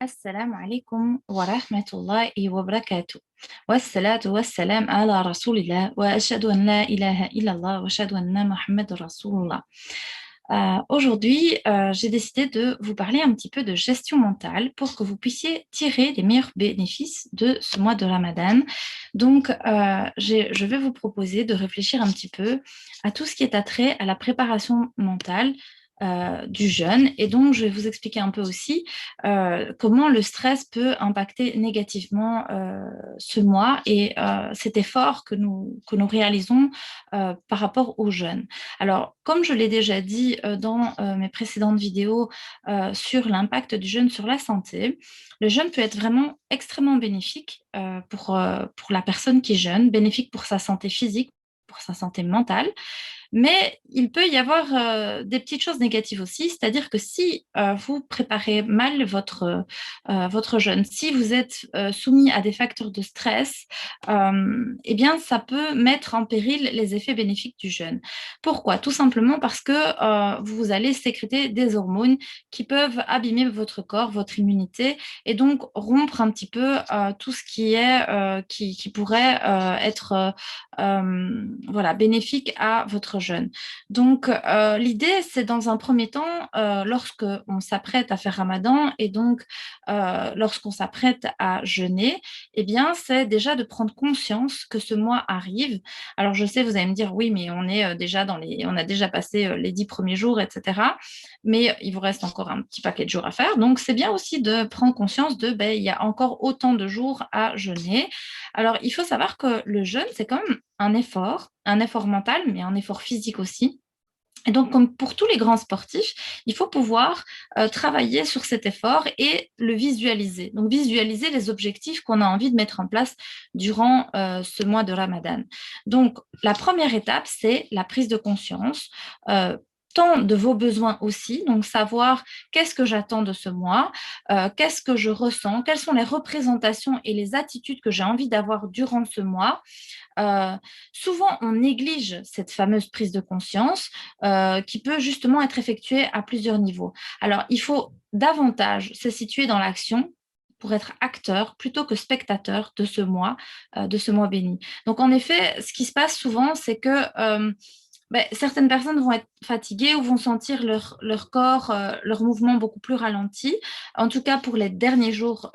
السلام عليكم ورحمة الله وبركاته والصلاة والسلام على رسول الله وأشهد أن لا إله إلا الله وأشهد أن محمد رسول الله. Aujourd'hui, j'ai décidé de vous parler un petit peu de gestion mentale pour que vous puissiez tirer les meilleurs bénéfices de ce mois de Ramadan. Donc, je vais vous proposer de réfléchir un petit peu à tout ce qui est attrait à la préparation mentale du jeûne. Et donc, je vais vous expliquer un peu aussi comment le stress peut impacter négativement ce mois et cet effort que nous réalisons par rapport au jeûne. Alors, comme je l'ai déjà dit dans mes précédentes vidéos sur l'impact du jeûne sur la santé, le jeûne peut être vraiment extrêmement bénéfique pour la personne qui jeûne, bénéfique pour sa santé physique, pour sa santé mentale, mais il peut y avoir des petites choses négatives aussi, c'est-à-dire que si vous préparez mal votre jeûne, si vous êtes soumis à des facteurs de stress, eh bien, ça peut mettre en péril les effets bénéfiques du jeûne. Pourquoi? Tout simplement parce que vous allez sécréter des hormones qui peuvent abîmer votre corps, votre immunité, et donc rompre un petit peu tout ce qui est qui pourrait être voilà, bénéfique à votre jeûne. Donc, l'idée, c'est dans un premier temps, lorsque on s'apprête à faire Ramadan et donc lorsqu'on s'apprête à jeûner, eh bien, c'est déjà de prendre conscience que ce mois arrive. Alors, je sais, vous allez me dire, oui, mais on est déjà on a déjà passé les 10 premiers jours, etc. Mais il vous reste encore un petit paquet de jours à faire. Donc, c'est bien aussi de prendre conscience ben, il y a encore autant de jours à jeûner. Alors, il faut savoir que le jeûne, c'est quand même un effort mental, mais un effort physique aussi. Et donc, comme pour tous les grands sportifs, il faut pouvoir travailler sur cet effort et le visualiser. Donc, visualiser les objectifs qu'on a envie de mettre en place durant ce mois de Ramadan. Donc, la première étape, c'est la prise de conscience. Tant de vos besoins aussi, donc savoir qu'est-ce que j'attends de ce mois, qu'est-ce que je ressens, quelles sont les représentations et les attitudes que j'ai envie d'avoir durant ce mois. Euh, Souvent, on néglige cette fameuse prise de conscience qui peut justement être effectuée à plusieurs niveaux. Alors, il faut davantage se situer dans l'action pour être acteur plutôt que spectateur de ce mois béni. Donc, en effet, ce qui se passe souvent, c'est que ben, certaines personnes vont être fatiguées ou vont sentir leur corps, leur mouvement beaucoup plus ralenti, en tout cas pour les derniers jours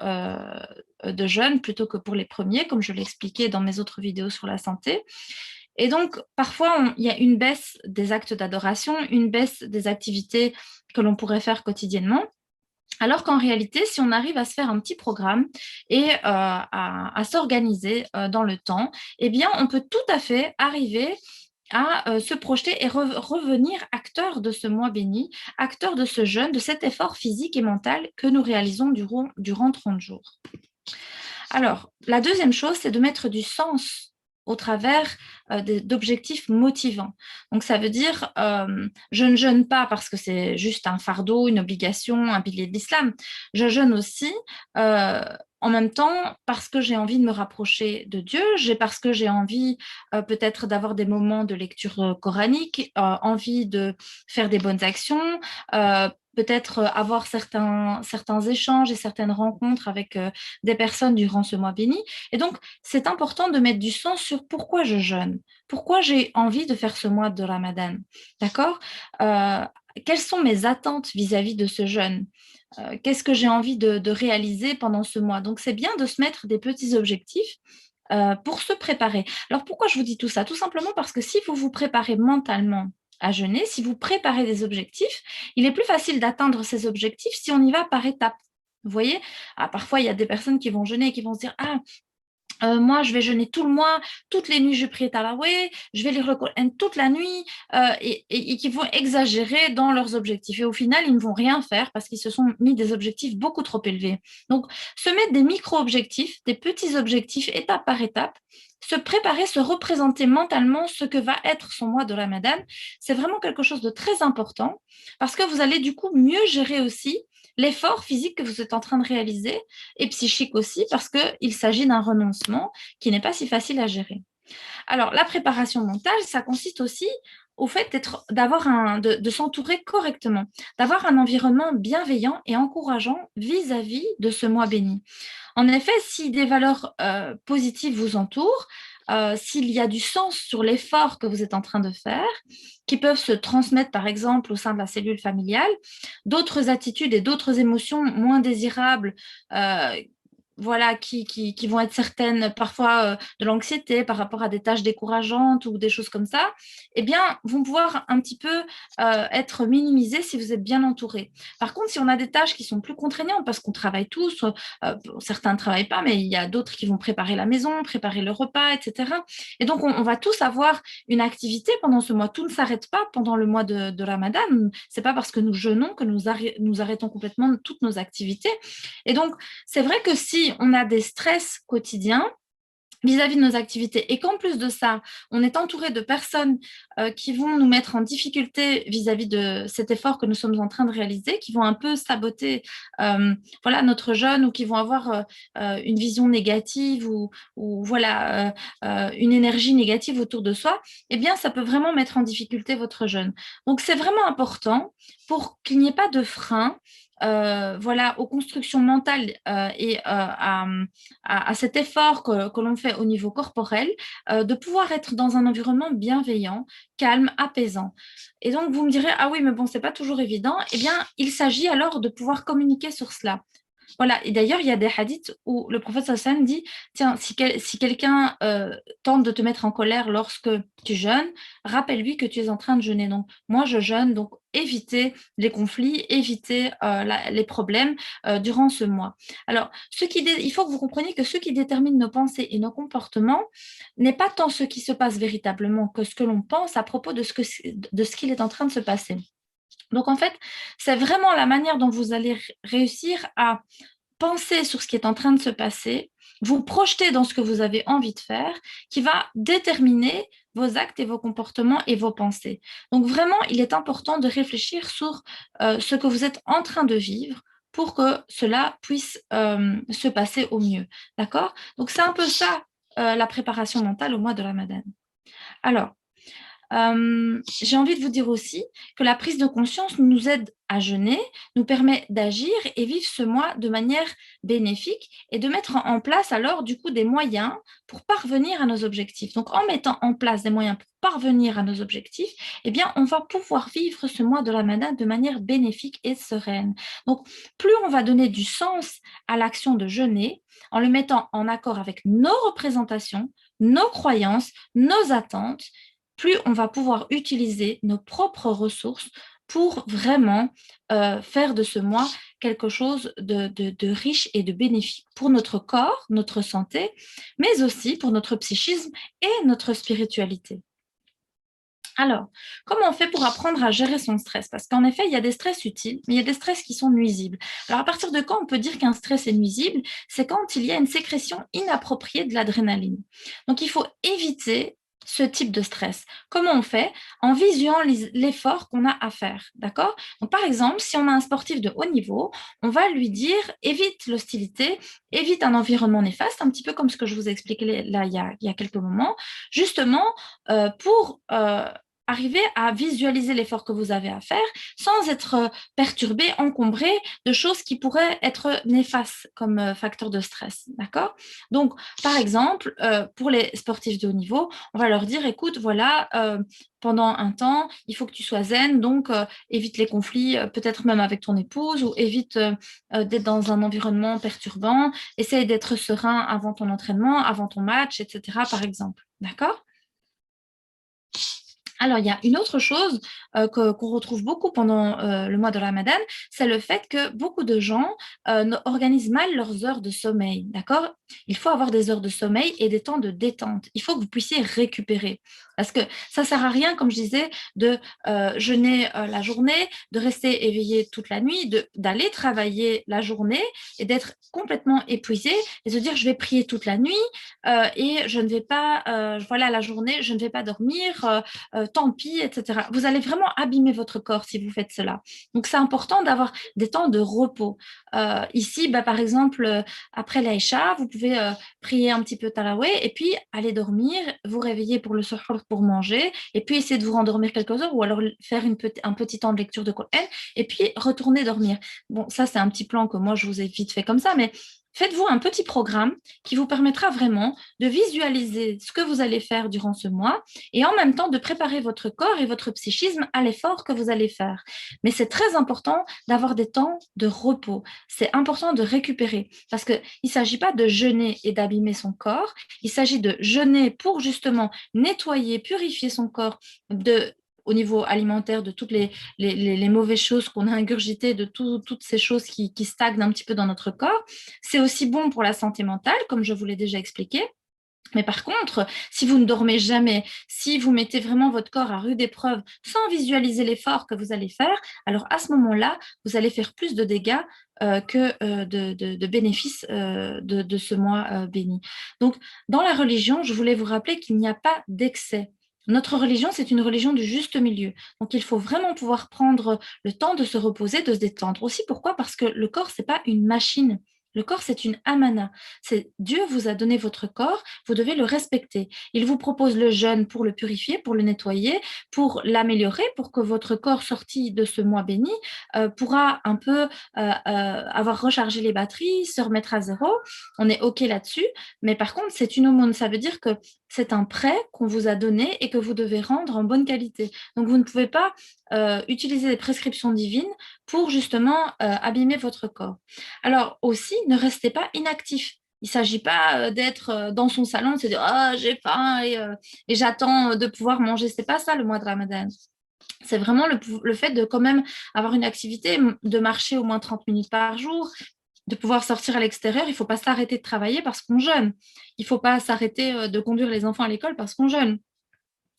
de jeûne plutôt que pour les premiers, comme je l'expliquais dans mes autres vidéos sur la santé. Et donc, parfois, il y a une baisse des actes d'adoration, une baisse des activités que l'on pourrait faire quotidiennement. Alors qu'en réalité, si on arrive à se faire un petit programme et à s'organiser dans le temps, eh bien, on peut tout à fait arriver à se projeter et revenir acteur de ce mois béni, acteur de ce jeûne, de cet effort physique et mental que nous réalisons durant 30 jours. Alors, la deuxième chose, c'est de mettre du sens au travers d'objectifs motivants. Donc, ça veut dire, je ne jeûne pas parce que c'est juste un fardeau, une obligation, un pilier de l'islam. Je jeûne aussi en même temps parce que j'ai envie de me rapprocher de Dieu, parce que j'ai envie peut-être d'avoir des moments de lecture coranique, envie de faire des bonnes actions, peut-être avoir certains échanges et certaines rencontres avec des personnes durant ce mois béni. Et donc, c'est important de mettre du sens sur pourquoi je jeûne, pourquoi j'ai envie de faire ce mois de Ramadan. D'accord? euh, Quelles sont mes attentes vis-à-vis de ce jeûne? Qu'est-ce que j'ai envie de réaliser pendant ce mois? Donc, c'est bien de se mettre des petits objectifs pour se préparer. Alors, pourquoi je vous dis tout ça? Tout simplement parce que si vous vous préparez mentalement à jeûner, si vous préparez des objectifs, il est plus facile d'atteindre ces objectifs si on y va par étapes. Vous voyez, parfois, il y a des personnes qui vont jeûner et qui vont se dire, ah, moi, je vais jeûner tout le mois, toutes les nuits, je prie Tarawih, je vais lire le Coran toute la nuit, et qui vont exagérer dans leurs objectifs. Et au final, ils ne vont rien faire parce qu'ils se sont mis des objectifs beaucoup trop élevés. Donc, se mettre des micro-objectifs, des petits objectifs, étape par étape, se préparer, se représenter mentalement ce que va être son mois de Ramadan, c'est vraiment quelque chose de très important parce que vous allez du coup mieux gérer aussi l'effort physique que vous êtes en train de réaliser et psychique aussi, parce qu'il s'agit d'un renoncement qui n'est pas si facile à gérer. Alors, la préparation mentale, ça consiste aussi au fait de s'entourer correctement, d'avoir un environnement bienveillant et encourageant vis-à-vis de ce mois béni. En effet, si des valeurs positives vous entourent, s'il y a du sens sur l'effort que vous êtes en train de faire, qui peuvent se transmettre par exemple au sein de la cellule familiale, d'autres attitudes et d'autres émotions moins désirables, euh, voilà, qui vont être certaines parfois de l'anxiété par rapport à des tâches décourageantes ou des choses comme ça, eh bien, vont pouvoir un petit peu être minimisées si vous êtes bien entouré. Par contre, si on a des tâches qui sont plus contraignantes, parce qu'on travaille tous, certains ne travaillent pas, mais il y a d'autres qui vont préparer la maison, préparer le repas, etc. Et donc, on va tous avoir une activité pendant ce mois. Tout ne s'arrête pas pendant le mois de Ramadan. C'est pas parce que nous jeûnons que nous arrêtons complètement toutes nos activités. Et donc, c'est vrai que si on a des stress quotidiens, vis-à-vis de nos activités et qu'en plus de ça, on est entouré de personnes qui vont nous mettre en difficulté vis-à-vis de cet effort que nous sommes en train de réaliser, qui vont un peu saboter voilà, notre jeûne ou qui vont avoir une vision négative ou voilà, une énergie négative autour de soi, eh bien, ça peut vraiment mettre en difficulté votre jeûne. Donc, c'est vraiment important pour qu'il n'y ait pas de frein voilà, aux constructions mentales et à cet effort que l'on fait au niveau corporel, de pouvoir être dans un environnement bienveillant, calme, apaisant. Et donc, vous me direz, ah oui, mais bon, c'est pas toujours évident. Eh bien, il s'agit alors de pouvoir communiquer sur cela. Voilà, et d'ailleurs, il y a des hadiths où le prophète sallam dit, tiens, si quelqu'un tente de te mettre en colère lorsque tu jeûnes, rappelle-lui que tu es en train de jeûner. Donc, moi, je jeûne, donc éviter les conflits, éviter les problèmes durant ce mois. Alors, il faut que vous compreniez que ce qui détermine nos pensées et nos comportements n'est pas tant ce qui se passe véritablement que ce que l'on pense à propos de ce qu'il est en train de se passer. Donc, en fait, c'est vraiment la manière dont vous allez réussir à penser sur ce qui est en train de se passer, vous projeter dans ce que vous avez envie de faire, qui va déterminer vos actes et vos comportements et vos pensées. Donc, vraiment, il est important de réfléchir sur ce que vous êtes en train de vivre pour que cela puisse se passer au mieux. D'accord? Donc, c'est un peu ça, la préparation mentale au mois de Ramadan. Alors, j'ai envie de vous dire aussi que la prise de conscience nous aide à jeûner, nous permet d'agir et vivre ce mois de manière bénéfique et de mettre en place alors du coup des moyens pour parvenir à nos objectifs. Donc en mettant en place des moyens pour parvenir à nos objectifs, eh bien on va pouvoir vivre ce mois de Ramadan de manière bénéfique et sereine. Donc plus on va donner du sens à l'action de jeûner en le mettant en accord avec nos représentations, nos croyances, nos attentes, plus on va pouvoir utiliser nos propres ressources pour vraiment faire de ce mois quelque chose de riche et de bénéfique pour notre corps, notre santé, mais aussi pour notre psychisme et notre spiritualité. Alors, comment on fait pour apprendre à gérer son stress? Parce qu'en effet, il y a des stress utiles, mais il y a des stress qui sont nuisibles. Alors, à partir de quand on peut dire qu'un stress est nuisible? C'est quand il y a une sécrétion inappropriée de l'adrénaline. Donc, il faut éviter ce type de stress. Comment on fait? En visuant l'effort qu'on a à faire, d'accord? Donc, par exemple, si on a un sportif de haut niveau, on va lui dire évite l'hostilité, évite un environnement néfaste, un petit peu comme ce que je vous ai expliqué là il y a quelques moments, justement pour arriver à visualiser l'effort que vous avez à faire sans être perturbé, encombré de choses qui pourraient être néfastes comme facteur de stress. D'accord? Donc, par exemple, pour les sportifs de haut niveau, on va leur dire, écoute, voilà, pendant un temps, il faut que tu sois zen, donc évite les conflits, peut-être même avec ton épouse, ou évite d'être dans un environnement perturbant, essaye d'être serein avant ton entraînement, avant ton match, etc., par exemple. D'accord? Alors, il y a une autre chose qu'on retrouve beaucoup pendant le mois de Ramadan, c'est le fait que beaucoup de gens organisent mal leurs heures de sommeil, d'accord? Il faut avoir des heures de sommeil et des temps de détente. Il faut que vous puissiez récupérer. Parce que ça ne sert à rien, comme je disais, de jeûner la journée, de rester éveillé toute la nuit, d'aller travailler la journée et d'être complètement épuisé et se dire je vais prier toute la nuit et je ne vais pas, voilà, la journée, je ne vais pas dormir. Tant pis, etc. Vous allez vraiment abîmer votre corps si vous faites cela. Donc, c'est important d'avoir des temps de repos. Ici, bah, par exemple, après l'Aïcha, vous pouvez prier un petit peu Taraweh et puis aller dormir, vous réveiller pour le suhour pour manger, et puis essayer de vous rendormir quelques heures, ou alors faire un petit temps de lecture de Coran, et puis retourner dormir. Bon, ça, c'est un petit plan que moi, je vous ai vite fait comme ça, mais faites-vous un petit programme qui vous permettra vraiment de visualiser ce que vous allez faire durant ce mois et en même temps de préparer votre corps et votre psychisme à l'effort que vous allez faire. Mais c'est très important d'avoir des temps de repos. C'est important de récupérer parce qu'il ne s'agit pas de jeûner et d'abîmer son corps. Il s'agit de jeûner pour justement nettoyer, purifier son corps au niveau alimentaire, de toutes les mauvaises choses qu'on a ingurgitées, de toutes ces choses qui stagnent un petit peu dans notre corps. C'est aussi bon pour la santé mentale, comme je vous l'ai déjà expliqué. Mais par contre, si vous ne dormez jamais, si vous mettez vraiment votre corps à rude épreuve sans visualiser l'effort que vous allez faire, alors à ce moment-là, vous allez faire plus de dégâts que de bénéfices de ce mois béni. Donc, dans la religion, je voulais vous rappeler qu'il n'y a pas d'excès. Notre religion, c'est une religion du juste milieu. Donc, il faut vraiment pouvoir prendre le temps de se reposer, de se détendre. Aussi, pourquoi? Parce que le corps, ce n'est pas une machine. Le corps, c'est une amana. Dieu vous a donné votre corps, vous devez le respecter. Il vous propose le jeûne pour le purifier, pour le nettoyer, pour l'améliorer, pour que votre corps sorti de ce mois béni pourra un peu avoir rechargé les batteries, se remettre à zéro. On est OK là-dessus. Mais par contre, c'est une aumône. Ça veut dire que c'est un prêt qu'on vous a donné et que vous devez rendre en bonne qualité. Donc, vous ne pouvez pas utiliser des prescriptions divines pour justement abîmer votre corps. Alors aussi, ne restez pas inactif. Il ne s'agit pas d'être dans son salon et de se dire «Ah, j'ai faim et j'attends de pouvoir manger». Ce n'est pas ça le mois de Ramadan. C'est vraiment le fait de quand même avoir une activité, de marcher au moins 30 minutes par jour, de pouvoir sortir à l'extérieur. Il ne faut pas s'arrêter de travailler parce qu'on jeûne. Il ne faut pas s'arrêter de conduire les enfants à l'école parce qu'on jeûne.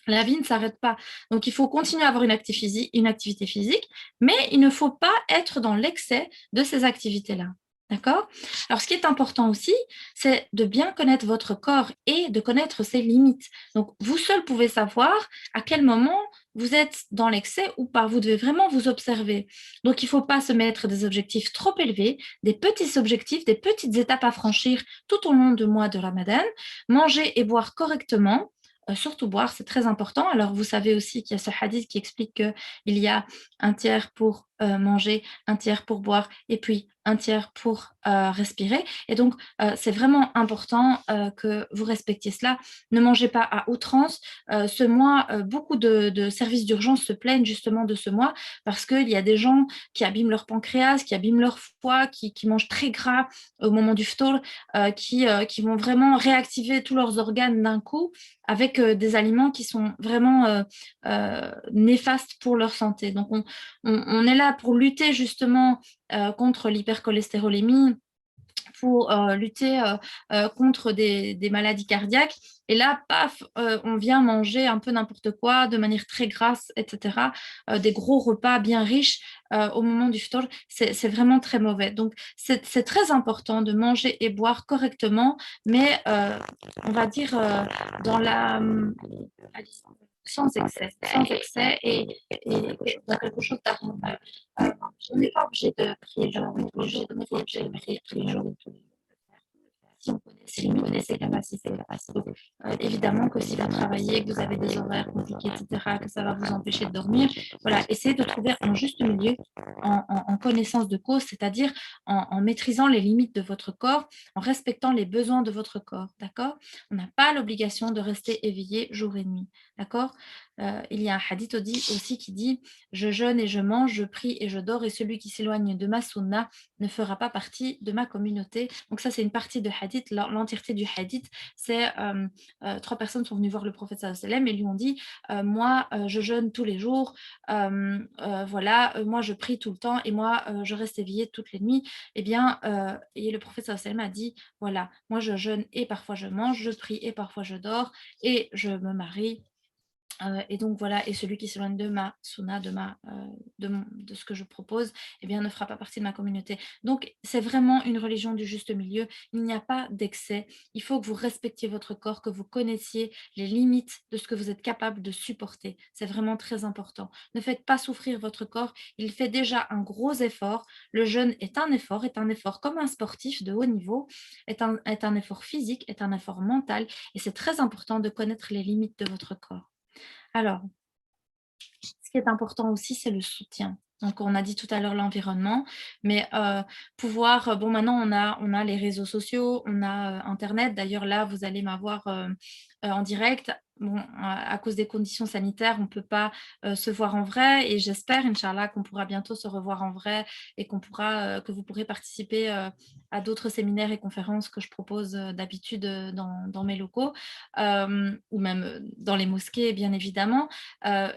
La vie ne s'arrête pas. Donc, il faut continuer à avoir une activité physique, mais il ne faut pas être dans l'excès de ces activités-là. D'accord? Alors, ce qui est important aussi, c'est de bien connaître votre corps et de connaître ses limites. Donc, vous seul pouvez savoir à quel moment vous êtes dans l'excès ou pas. Vous devez vraiment vous observer. Donc, il ne faut pas se mettre des objectifs trop élevés, des petits objectifs, des petites étapes à franchir tout au long du mois de Ramadan. Manger et boire correctement, surtout boire, c'est très important. Alors, vous savez aussi qu'il y a ce hadith qui explique qu'il y a un tiers pour manger, un tiers pour boire et puis un tiers pour respirer. Et donc, c'est vraiment important que vous respectiez cela. Ne mangez pas à outrance. Ce mois, beaucoup de services d'urgence se plaignent justement de ce mois parce qu'il y a des gens qui abîment leur pancréas, qui abîment leur foie, qui mangent très gras au moment du ftour, qui vont vraiment réactiver tous leurs organes d'un coup avec des aliments qui sont vraiment néfastes pour leur santé. Donc, on est là pour lutter justement contre l'hypercholestérolémie, pour lutter contre des maladies cardiaques. Et là, paf, on vient manger un peu n'importe quoi, de manière très grasse, etc. Des gros repas bien riches au moment du ftour, c'est vraiment très mauvais. Donc, c'est très important de manger et boire correctement, mais on va dire dans la sans excès et dans quelque chose d'harmonieux. On n'est pas obligé de prier, genre, on n'est pas obligé de prier tous les jours. Si vous connaissez les capacités. Évidemment que si vous travaillez, que vous avez des horaires compliqués, etc., que ça va vous empêcher de dormir, voilà, essayez de trouver un juste milieu en connaissance de cause, c'est-à-dire en maîtrisant les limites de votre corps, en respectant les besoins de votre corps, d'accord? On n'a pas l'obligation de rester éveillé jour et nuit, d'accord? Il y a un hadith aussi qui dit je jeûne et je mange, je prie et je dors, et celui qui s'éloigne de ma sunna ne fera pas partie de ma communauté. Donc ça, c'est une partie de hadith. L'entièreté du hadith, c'est trois personnes sont venues voir le prophète sallallahu alayhi wa sallam et lui ont dit moi, je jeûne tous les jours, voilà, moi, je prie tout le temps et moi, je reste éveillée toutes les nuits. Eh bien, et le prophète sallallahu alayhi wa sallam a dit voilà, moi, je jeûne et parfois je mange, je prie et parfois je dors et je me marie. Et donc voilà, et celui qui s'éloigne de ma sunna, de ce que je propose, eh bien, ne fera pas partie de ma communauté. Donc, c'est vraiment une religion du juste milieu. Il n'y a pas d'excès. Il faut que vous respectiez votre corps, que vous connaissiez les limites de ce que vous êtes capable de supporter. C'est vraiment très important. Ne faites pas souffrir votre corps. Il fait déjà un gros effort. Le jeûne est un effort comme un sportif de haut niveau, est un effort physique, est un effort mental. Et c'est très important de connaître les limites de votre corps. Alors, ce qui est important aussi, c'est le soutien. Donc on a dit tout à l'heure l'environnement, mais pouvoir, bon maintenant on a les réseaux sociaux, on a, internet. D'ailleurs là, vous allez m'avoir, en direct. Bon, à cause des conditions sanitaires, on ne peut pas, se voir en vrai et j'espère, inch'Allah, qu'on pourra bientôt se revoir en vrai et que vous pourrez participer, à d'autres séminaires et conférences que je propose, d'habitude, dans mes locaux, ou même, dans les mosquées bien évidemment.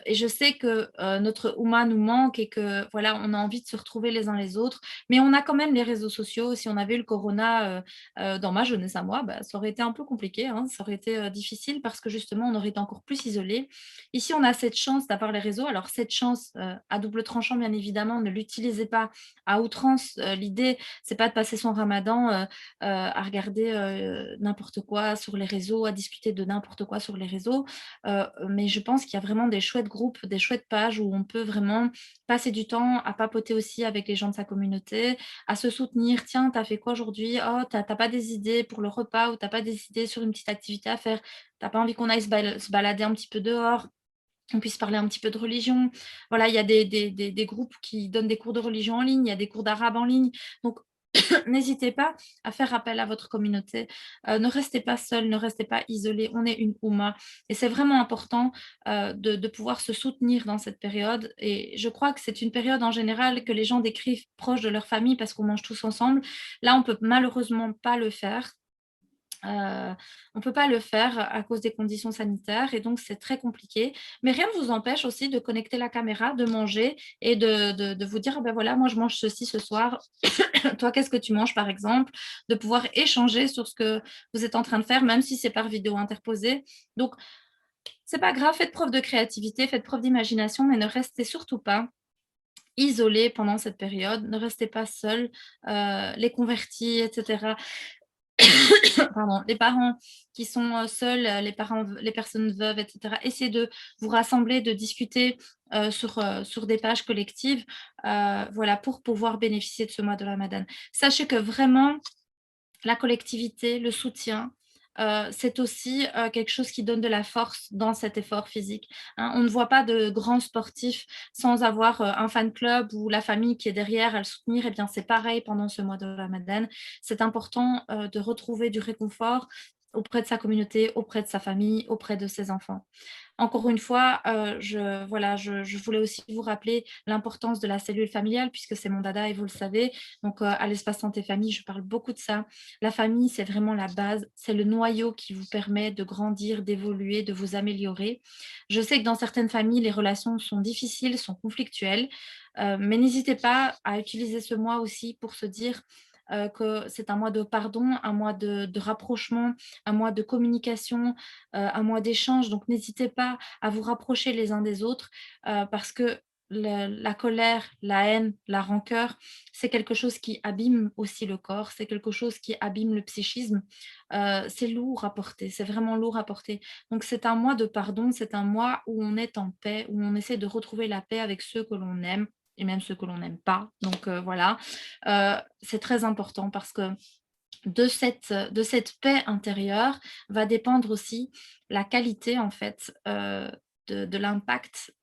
Et je sais que notre Oumma nous manque et que voilà, on a envie de se retrouver les uns les autres, mais on a quand même les réseaux sociaux. Si on avait eu le corona dans ma jeunesse à moi, bah, ça aurait été un peu compliqué, hein, ça aurait été difficile parce que justement, on aurait été encore plus isolés. Ici, on a cette chance d'avoir les réseaux. Alors, cette chance à double tranchant, bien évidemment, ne l'utilisez pas à outrance. L'idée, c'est pas de passer son ramadan à regarder n'importe quoi sur les réseaux, à discuter de n'importe quoi sur les réseaux. Mais je pense qu'il y a vraiment des chouettes groupes, des chouettes pages où on peut vraiment passer du temps à papoter aussi avec les gens de sa communauté, à se soutenir. Tiens, t'as fait quoi aujourd'hui? Oh, t'as pas des idées pour le repas ou t'as pas des idées sur une petite activité à faire? T'as pas envie qu'on aille se balader un petit peu dehors? On puisse parler un petit peu de religion. Voilà, il y a des groupes qui donnent des cours de religion en ligne, il y a des cours d'arabe en ligne. Donc, n'hésitez pas à faire appel à votre communauté. Ne restez pas seul, ne restez pas isolé. On est une Oumma. Et c'est vraiment important de pouvoir se soutenir dans cette période. Et je crois que c'est une période en général que les gens décrivent proche de leur famille parce qu'on mange tous ensemble. Là, on peut malheureusement pas le faire. On ne peut pas le faire à cause des conditions sanitaires et donc c'est très compliqué. Mais rien ne vous empêche aussi de connecter la caméra, de manger et de vous dire: «Ah ben voilà, moi je mange ceci ce soir. Toi, qu'est-ce que tu manges?» par exemple, de pouvoir échanger sur ce que vous êtes en train de faire, même si c'est par vidéo interposée. Donc c'est pas grave, faites preuve de créativité, faites preuve d'imagination, mais ne restez surtout pas isolés pendant cette période. Ne restez pas seuls, les convertis et cetera. Pardon, les parents qui sont, seuls, les personnes veuves et cetera, essayez de vous rassembler, de discuter, sur des pages collectives, voilà, pour pouvoir bénéficier de ce mois de Ramadan. Sachez que vraiment la collectivité, le soutien, c'est aussi, quelque chose qui donne de la force dans cet effort physique, hein. On ne voit pas de grands sportifs sans avoir, un fan club ou la famille qui est derrière à le soutenir. Eh bien, c'est pareil pendant ce mois de Ramadan. C'est important, de retrouver du réconfort auprès de sa communauté, auprès de sa famille, auprès de ses enfants. Encore une fois, je voulais aussi vous rappeler l'importance de la cellule familiale puisque c'est mon dada et vous le savez. Donc, à l'espace santé famille, je parle beaucoup de ça. La famille, c'est vraiment la base, c'est le noyau qui vous permet de grandir, d'évoluer, de vous améliorer. Je sais que dans certaines familles, les relations sont difficiles, sont conflictuelles, mais n'hésitez pas à utiliser ce mois aussi pour se dire, que c'est un mois de pardon, un mois de rapprochement, un mois de communication, un mois d'échange. Donc n'hésitez pas à vous rapprocher les uns des autres parce que la colère, la haine, la rancœur, c'est quelque chose qui abîme aussi le corps, c'est quelque chose qui abîme le psychisme. C'est lourd à porter, c'est vraiment lourd à porter. Donc c'est un mois de pardon, c'est un mois où on est en paix, où on essaie de retrouver la paix avec ceux que l'on aime et même ceux que l'on n'aime pas. Donc voilà, c'est très important parce que de cette paix intérieure va dépendre aussi la qualité en fait, de l'impact,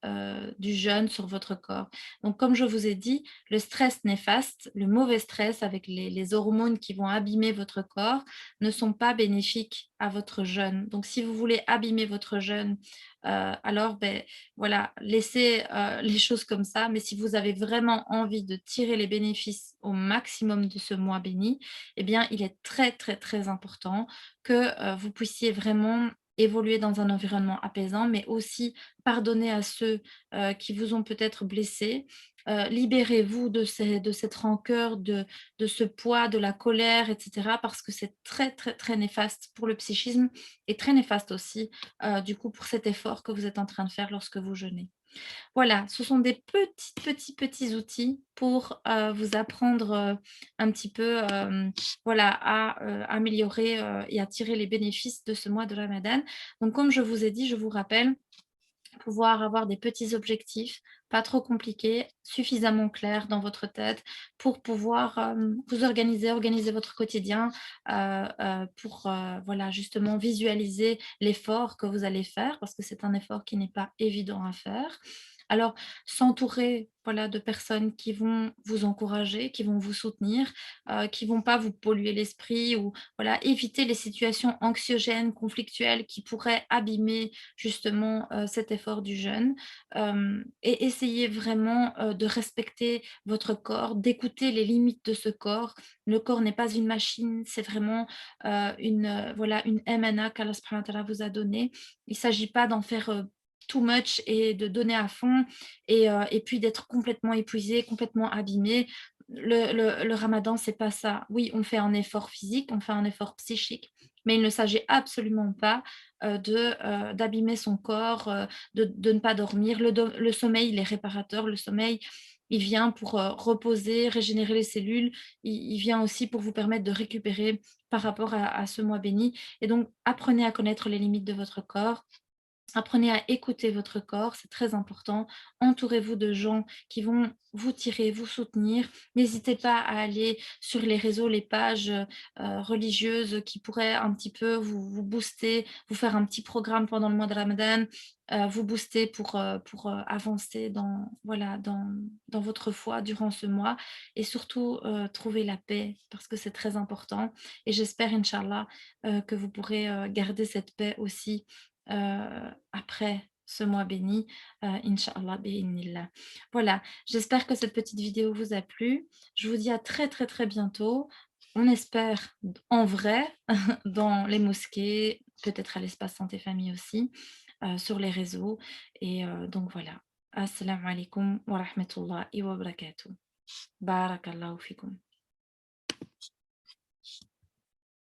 du jeûne sur votre corps. Donc comme je vous ai dit, le stress néfaste, le mauvais stress avec les hormones qui vont abîmer votre corps ne sont pas bénéfiques à votre jeûne. Donc si vous voulez abîmer votre jeûne, alors beh, voilà, laissez, les choses comme ça. Mais si vous avez vraiment envie de tirer les bénéfices au maximum de ce mois béni, eh bien, il est très, très, très important que, vous puissiez vraiment évoluer dans un environnement apaisant, mais aussi pardonner à ceux, qui vous ont peut-être blessé. Libérez-vous de cette rancœur, de ce poids, de la colère et cetera, parce que c'est très, très, très néfaste pour le psychisme et très néfaste aussi, du coup, pour cet effort que vous êtes en train de faire lorsque vous jeûnez. Voilà, ce sont des petits, petits, petits outils pour, vous apprendre, un petit peu, voilà, à, améliorer, et à tirer les bénéfices de ce mois de Ramadan. Donc comme je vous ai dit, je vous rappelle pouvoir avoir des petits objectifs, pas trop compliqués, suffisamment clairs dans votre tête pour pouvoir, vous organiser, organiser votre quotidien, pour, voilà, justement visualiser l'effort que vous allez faire parce que c'est un effort qui n'est pas évident à faire. Alors, s'entourer, voilà, de personnes qui vont vous encourager, qui vont vous soutenir, qui vont pas vous polluer l'esprit ou voilà, éviter les situations anxiogènes, conflictuelles qui pourraient abîmer justement, cet effort du jeûne, et essayez vraiment, de respecter votre corps, d'écouter les limites de ce corps. Le corps n'est pas une machine, c'est vraiment, voilà, une MNA qu'Allah subhanahu wa ta'ala vous a donnée. Il ne s'agit pas d'en faire, too much et de donner à fond et puis d'être complètement épuisé, complètement abîmé. Le ramadan, c'est pas ça. Oui, on fait un effort physique, on fait un effort psychique, mais il ne s'agit absolument pas, d'abîmer son corps, de ne pas dormir. Le sommeil, il est réparateur. Le sommeil, il vient pour, reposer, régénérer les cellules. Il vient aussi pour vous permettre de récupérer par rapport à ce mois béni et donc apprenez à connaître les limites de votre corps. Apprenez à écouter votre corps, c'est très important. Entourez-vous de gens qui vont vous tirer, vous soutenir. N'hésitez pas à aller sur les réseaux, les pages, religieuses qui pourraient un petit peu vous booster, vous faire un petit programme pendant le mois de Ramadan, vous booster pour, avancer dans voilà, dans votre foi durant ce mois et surtout, trouver la paix parce que c'est très important et j'espère inch'Allah, que vous pourrez, garder cette paix aussi après ce mois béni, inch'Allah bi'idhnillah. Voilà, j'espère que cette petite vidéo vous a plu. Je vous dis à très, très, très bientôt. On espère en vrai dans les mosquées, peut-être à l'espace santé famille aussi, sur les réseaux et donc voilà. Assalamu alaikum wa rahmatullahi wa barakatuh. Barakallahu fikum.